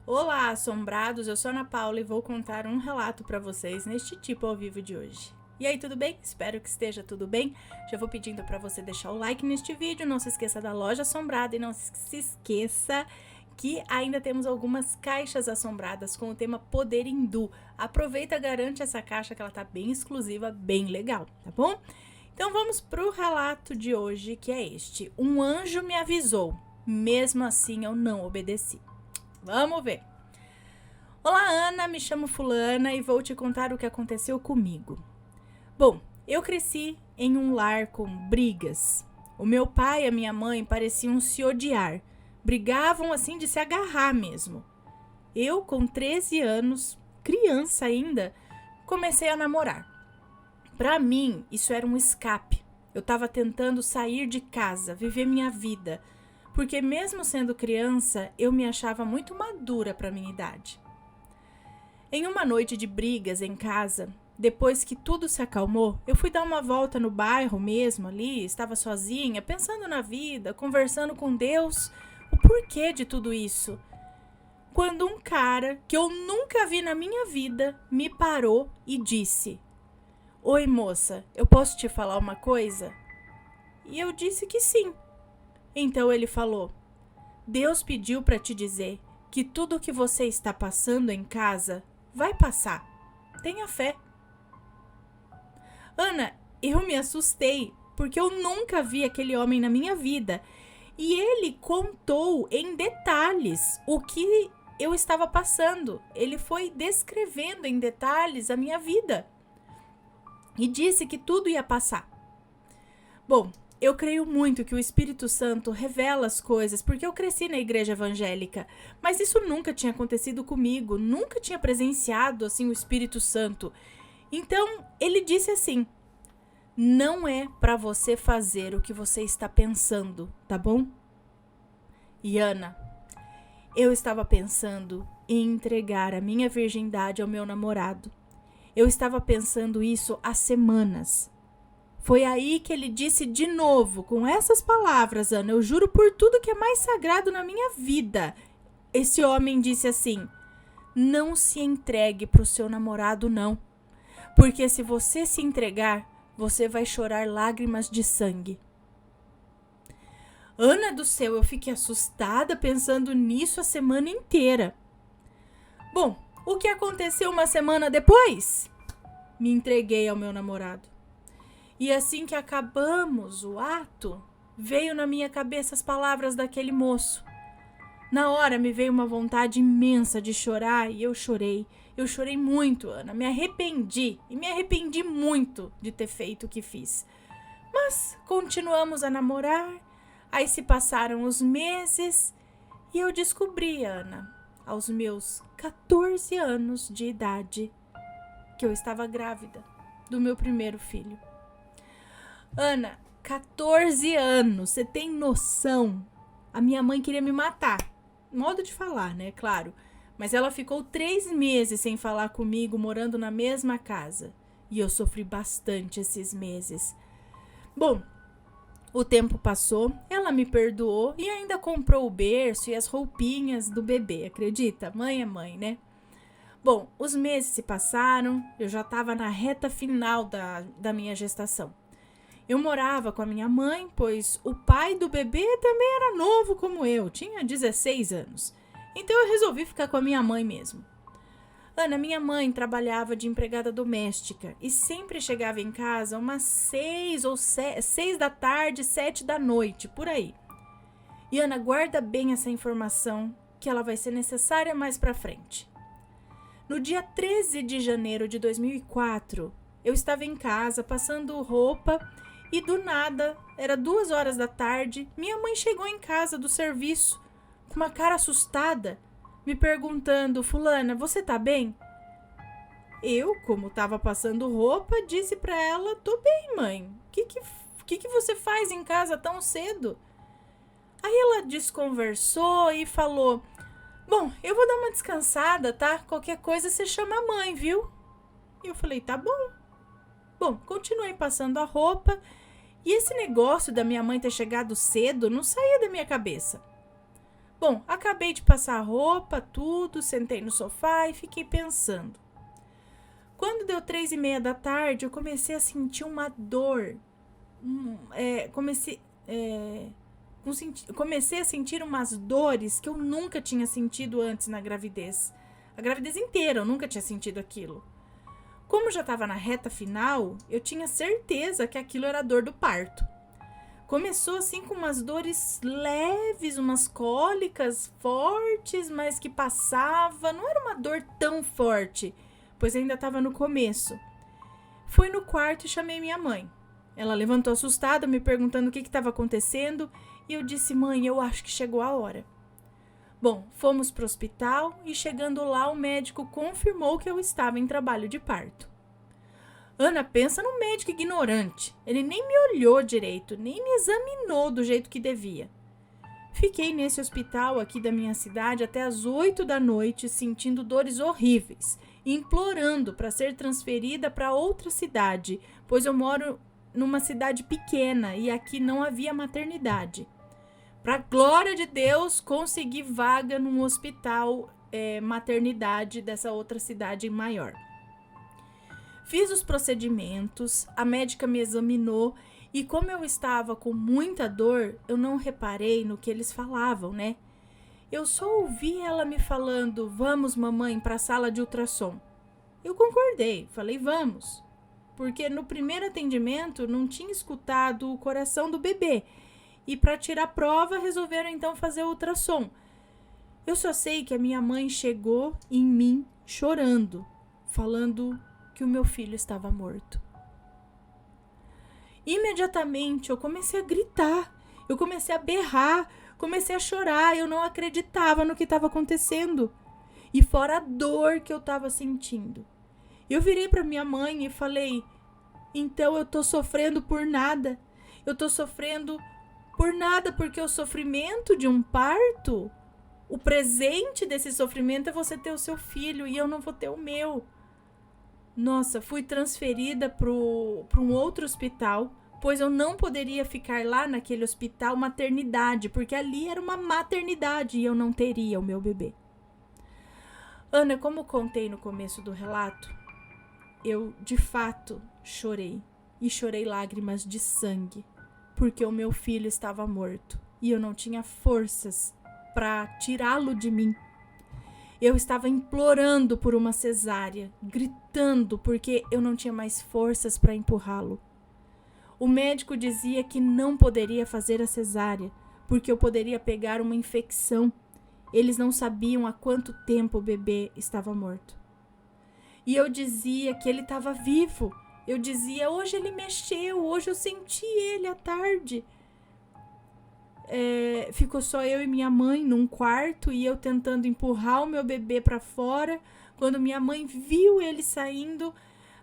Olá, assombrados, eu sou a Ana Paula e vou contar um relato para vocês neste tipo ao vivo de hoje. E aí, tudo bem? Espero que esteja tudo bem. Já vou pedindo para você deixar o like neste vídeo, não se esqueça da loja assombrada e não se esqueça que ainda temos algumas caixas assombradas com o tema Poder Hindu. Aproveita, garante essa caixa que ela tá bem exclusiva, bem legal, tá bom? Então vamos pro relato de hoje, que é este. Um anjo me avisou, mesmo assim eu não obedeci. Vamos ver. Olá, Ana, me chamo Fulana e vou te contar o que aconteceu comigo. Bom, eu cresci em um lar com brigas. O meu pai e a minha mãe pareciam se odiar. Brigavam assim de se agarrar mesmo. Eu, com 13 anos, criança ainda, comecei a namorar. Para mim, isso era um escape. Eu estava tentando sair de casa, viver minha vida, porque mesmo sendo criança, eu me achava muito madura para minha idade. Em uma noite de brigas em casa, depois que tudo se acalmou, eu fui dar uma volta no bairro mesmo ali, estava sozinha, pensando na vida, conversando com Deus, o porquê de tudo isso. Quando um cara que eu nunca vi na minha vida me parou e disse: "Oi, moça, eu posso te falar uma coisa?" E eu disse que sim. Então ele falou: "Deus pediu para te dizer que tudo o que você está passando em casa vai passar. Tenha fé." Ana, eu me assustei, porque eu nunca vi aquele homem na minha vida. E ele contou em detalhes o que eu estava passando. Ele foi descrevendo em detalhes a minha vida. E disse que tudo ia passar. Bom, eu creio muito que o Espírito Santo revela as coisas, porque eu cresci na igreja evangélica, mas isso nunca tinha acontecido comigo, nunca tinha presenciado assim o Espírito Santo. Então, ele disse assim: "Não é para você fazer o que você está pensando, tá bom?" E Ana, eu estava pensando em entregar a minha virgindade ao meu namorado. Eu estava pensando isso há semanas. Foi aí que ele disse de novo, com essas palavras, Ana, eu juro por tudo que é mais sagrado na minha vida. Esse homem disse assim: "Não se entregue para o seu namorado, não. Porque se você se entregar, você vai chorar lágrimas de sangue." Ana do céu, eu fiquei assustada pensando nisso a semana inteira. Bom, o que aconteceu uma semana depois? Me entreguei ao meu namorado. E assim que acabamos o ato, veio na minha cabeça as palavras daquele moço. Na hora me veio uma vontade imensa de chorar e eu chorei. Eu chorei muito, Ana. Me arrependi e me arrependi muito de ter feito o que fiz. Mas continuamos a namorar. Aí se passaram os meses e eu descobri, Ana, aos meus 14 anos de idade, que eu estava grávida do meu primeiro filho. Ana, 14 anos, você tem noção? A minha mãe queria me matar. Modo de falar, né? Claro. Mas ela ficou 3 meses sem falar comigo, morando na mesma casa. E eu sofri bastante esses meses. Bom, o tempo passou, ela me perdoou e ainda comprou o berço e as roupinhas do bebê, acredita? Mãe é mãe, né? Bom, os meses se passaram, eu já estava na reta final da minha gestação. Eu morava com a minha mãe, pois o pai do bebê também era novo como eu, tinha 16 anos. Então eu resolvi ficar com a minha mãe mesmo. Ana, minha mãe trabalhava de empregada doméstica e sempre chegava em casa umas 6 da tarde, 7 da noite, por aí. E Ana, guarda bem essa informação, que ela vai ser necessária mais pra frente. No dia 13 de janeiro de 2004, eu estava em casa passando roupa e do nada, era 2 horas da tarde, minha mãe chegou em casa do serviço com uma cara assustada, me perguntando: "Fulana, você tá bem?" Eu, como estava passando roupa, disse para ela: "Tô bem, mãe. O que você faz em casa tão cedo?" Aí ela desconversou e falou: "Bom, eu vou dar uma descansada, tá? Qualquer coisa você chama a mãe, viu?" E eu falei: "Tá bom." Bom, continuei passando a roupa e esse negócio da minha mãe ter chegado cedo não saía da minha cabeça. Bom, acabei de passar a roupa, tudo, sentei no sofá e fiquei pensando. Quando deu 3:30 da tarde, eu comecei a sentir uma dor. Comecei a sentir umas dores que eu nunca tinha sentido antes na gravidez. A gravidez inteira eu nunca tinha sentido aquilo. Como já estava na reta final, eu tinha certeza que aquilo era a dor do parto. Começou assim com umas dores leves, umas cólicas fortes, mas que passava. Não era uma dor tão forte, pois ainda estava no começo. Fui no quarto e chamei minha mãe. Ela levantou assustada, me perguntando o que estava acontecendo, e eu disse: mãe, eu acho que chegou a hora. Bom, fomos para o hospital e chegando lá o médico confirmou que eu estava em trabalho de parto. Ana, pensa num médico ignorante. Ele nem me olhou direito, nem me examinou do jeito que devia. Fiquei nesse hospital aqui da minha cidade até as 8 da noite, sentindo dores horríveis, implorando para ser transferida para outra cidade, pois eu moro numa cidade pequena e aqui não havia maternidade. Para glória de Deus, consegui vaga num hospital maternidade dessa outra cidade maior. Fiz os procedimentos, a médica me examinou e como eu estava com muita dor, eu não reparei no que eles falavam, né? Eu só ouvi ela me falando: vamos, mamãe, para a sala de ultrassom. Eu concordei, falei: vamos. Porque no primeiro atendimento não tinha escutado o coração do bebê. E para tirar a prova, resolveram então fazer o ultrassom. Eu só sei que a minha mãe chegou em mim chorando, falando que o meu filho estava morto. Imediatamente eu comecei a gritar, eu comecei a berrar, comecei a chorar, eu não acreditava no que estava acontecendo. E fora a dor que eu estava sentindo. Eu virei para minha mãe e falei: então eu tô sofrendo por nada. Eu tô sofrendo por nada porque o sofrimento de um parto, o presente desse sofrimento é você ter o seu filho e eu não vou ter o meu. Nossa, fui transferida para um outro hospital, pois eu não poderia ficar lá naquele hospital maternidade, porque ali era uma maternidade e eu não teria o meu bebê. Ana, como contei no começo do relato, eu de fato chorei, e chorei lágrimas de sangue, porque o meu filho estava morto e eu não tinha forças para tirá-lo de mim. Eu estava implorando por uma cesárea, gritando porque eu não tinha mais forças para empurrá-lo. O médico dizia que não poderia fazer a cesárea, porque eu poderia pegar uma infecção. Eles não sabiam há quanto tempo o bebê estava morto. E eu dizia que ele estava vivo. Eu dizia: hoje ele mexeu, hoje eu senti ele à tarde. Ficou só eu e minha mãe num quarto e eu tentando empurrar o meu bebê para fora. Quando minha mãe viu ele saindo,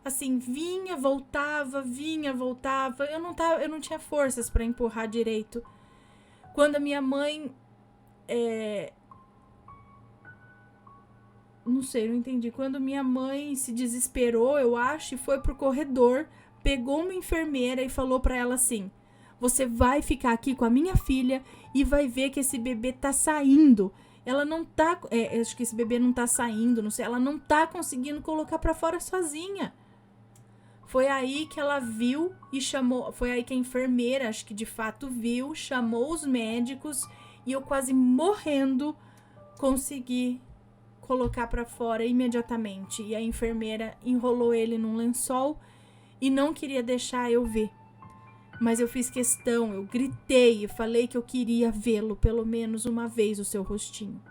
assim, vinha, voltava. Eu não tinha forças para empurrar direito. Quando a minha mãe... não entendi. Quando minha mãe se desesperou, eu acho, e foi pro corredor, pegou uma enfermeira e falou para ela assim: você vai ficar aqui com a minha filha e vai ver que esse bebê tá saindo. Ela não tá... acho que esse bebê não tá saindo, não sei. Ela não tá conseguindo colocar pra fora sozinha. Foi aí que ela viu e chamou... Foi aí que a enfermeira, acho que de fato viu, chamou os médicos e eu quase morrendo consegui colocar pra fora imediatamente. E a enfermeira enrolou ele num lençol e não queria deixar eu ver. Mas eu fiz questão, eu gritei e falei que eu queria vê-lo pelo menos uma vez, o seu rostinho.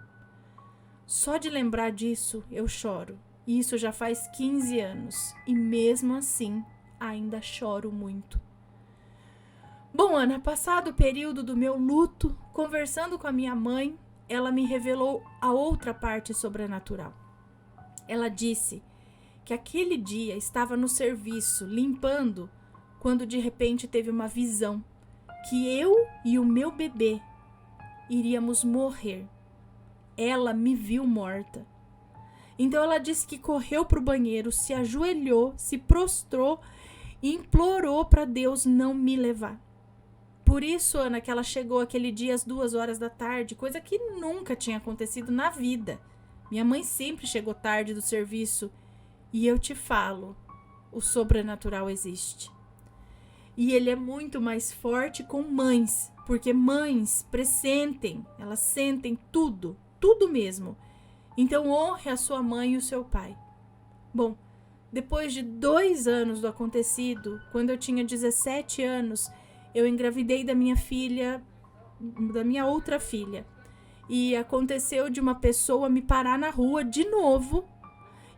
Só de lembrar disso, eu choro. E isso já faz 15 anos. E mesmo assim, ainda choro muito. Bom, Ana, passado o período do meu luto, conversando com a minha mãe, ela me revelou a outra parte sobrenatural. Ela disse que aquele dia estava no serviço, limpando, quando de repente teve uma visão que eu e o meu bebê iríamos morrer. Ela me viu morta. Então ela disse que correu para o banheiro, se ajoelhou, se prostrou e implorou para Deus não me levar. Por isso, Ana, que ela chegou aquele dia às 2 horas da tarde, coisa que nunca tinha acontecido na vida. Minha mãe sempre chegou tarde do serviço. E eu te falo, o sobrenatural existe. E ele é muito mais forte com mães, porque mães pressentem, elas sentem tudo, tudo mesmo. Então honre a sua mãe e o seu pai. Bom, depois de 2 anos do acontecido, quando eu tinha 17 anos, eu engravidei da minha filha, da minha outra filha. E aconteceu de uma pessoa me parar na rua de novo.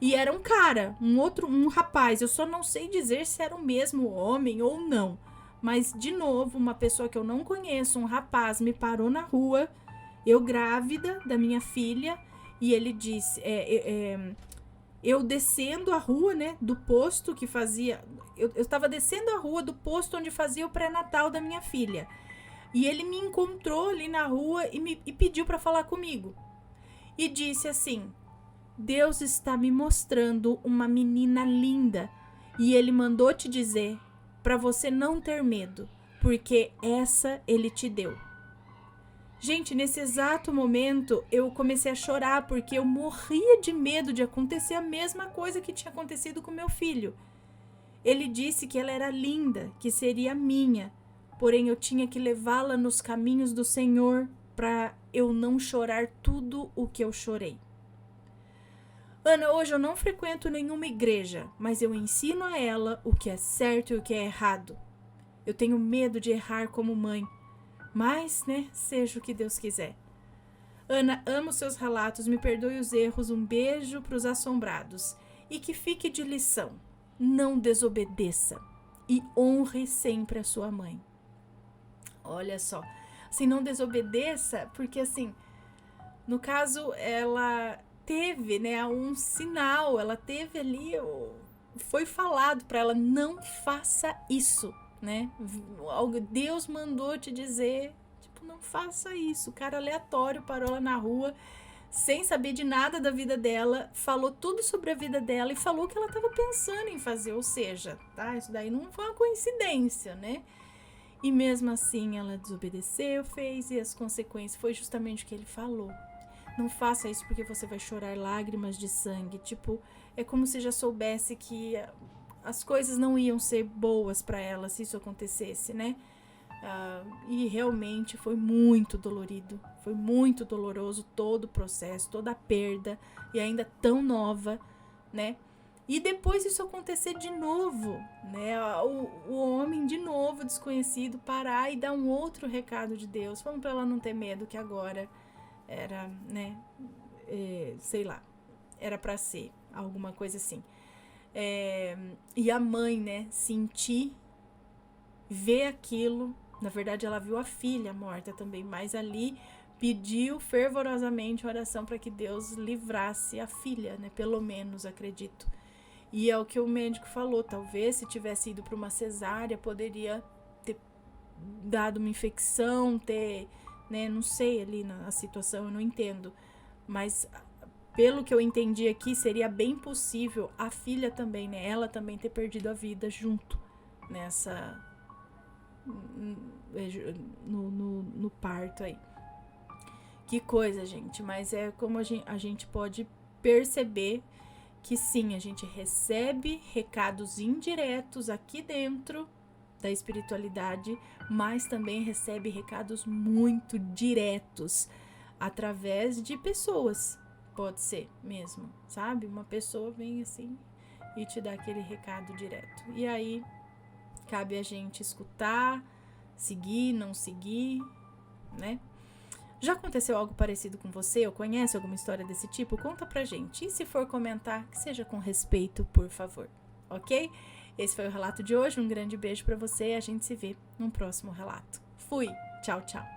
E era um cara, um rapaz. Eu só não sei dizer se era o mesmo homem ou não. Mas, de novo, uma pessoa que eu não conheço, um rapaz, me parou na rua, eu grávida da minha filha, e ele disse... eu descendo a rua, né, do posto que fazia... Eu estava descendo a rua do posto onde fazia o pré-natal da minha filha. E ele me encontrou ali na rua e pediu para falar comigo. E disse assim: Deus está me mostrando uma menina linda. E ele mandou te dizer para você não ter medo, porque essa ele te deu. Gente, nesse exato momento, eu comecei a chorar porque eu morria de medo de acontecer a mesma coisa que tinha acontecido com meu filho. Ele disse que ela era linda, que seria minha, porém eu tinha que levá-la nos caminhos do Senhor para eu não chorar tudo o que eu chorei. Ana, hoje eu não frequento nenhuma igreja, mas eu ensino a ela o que é certo e o que é errado. Eu tenho medo de errar como mãe. Mas, né, seja o que Deus quiser. Ana, amo seus relatos, me perdoe os erros, um beijo para os assombrados. E que fique de lição, não desobedeça e honre sempre a sua mãe. Olha só, assim, não desobedeça, porque assim, no caso, ela teve, né, um sinal, ela teve ali, foi falado para ela, não faça isso. Né? Deus mandou te dizer, tipo, não faça isso. O cara aleatório parou lá na rua, sem saber de nada da vida dela, falou tudo sobre a vida dela e falou o que ela estava pensando em fazer. Ou seja, tá? Isso daí não foi uma coincidência, né? E mesmo assim ela desobedeceu, fez, e as consequências foi justamente o que ele falou. Não faça isso porque você vai chorar lágrimas de sangue. Tipo, é como se já soubesse que as coisas não iam ser boas para ela se isso acontecesse, né? E realmente foi muito dolorido, foi muito doloroso todo o processo, toda a perda, e ainda tão nova, né? E depois isso acontecer de novo, né? O homem de novo desconhecido parar e dar um outro recado de Deus, falando para ela não ter medo, que agora era, né? Sei lá, era para ser alguma coisa assim. E a mãe, né, sentir, ver aquilo, na verdade ela viu a filha morta também, mas ali pediu fervorosamente oração para que Deus livrasse a filha, né, pelo menos, acredito. E é o que o médico falou, talvez se tivesse ido para uma cesárea, poderia ter dado uma infecção, ter, né, não sei ali na situação, eu não entendo, mas... Pelo que eu entendi aqui, seria bem possível a filha também, né? Ela também ter perdido a vida junto nessa... No parto aí. Que coisa, gente. Mas é como a gente pode perceber que sim, a gente recebe recados indiretos aqui dentro da espiritualidade, mas também recebe recados muito diretos através de pessoas. Pode ser mesmo, sabe? Uma pessoa vem assim e te dá aquele recado direto. E aí, cabe a gente escutar, seguir, não seguir, né? Já aconteceu algo parecido com você? Ou conhece alguma história desse tipo? Conta pra gente. E se for comentar, que seja com respeito, por favor. Ok? Esse foi o relato de hoje. Um grande beijo pra você e a gente se vê num próximo relato. Fui! Tchau, tchau!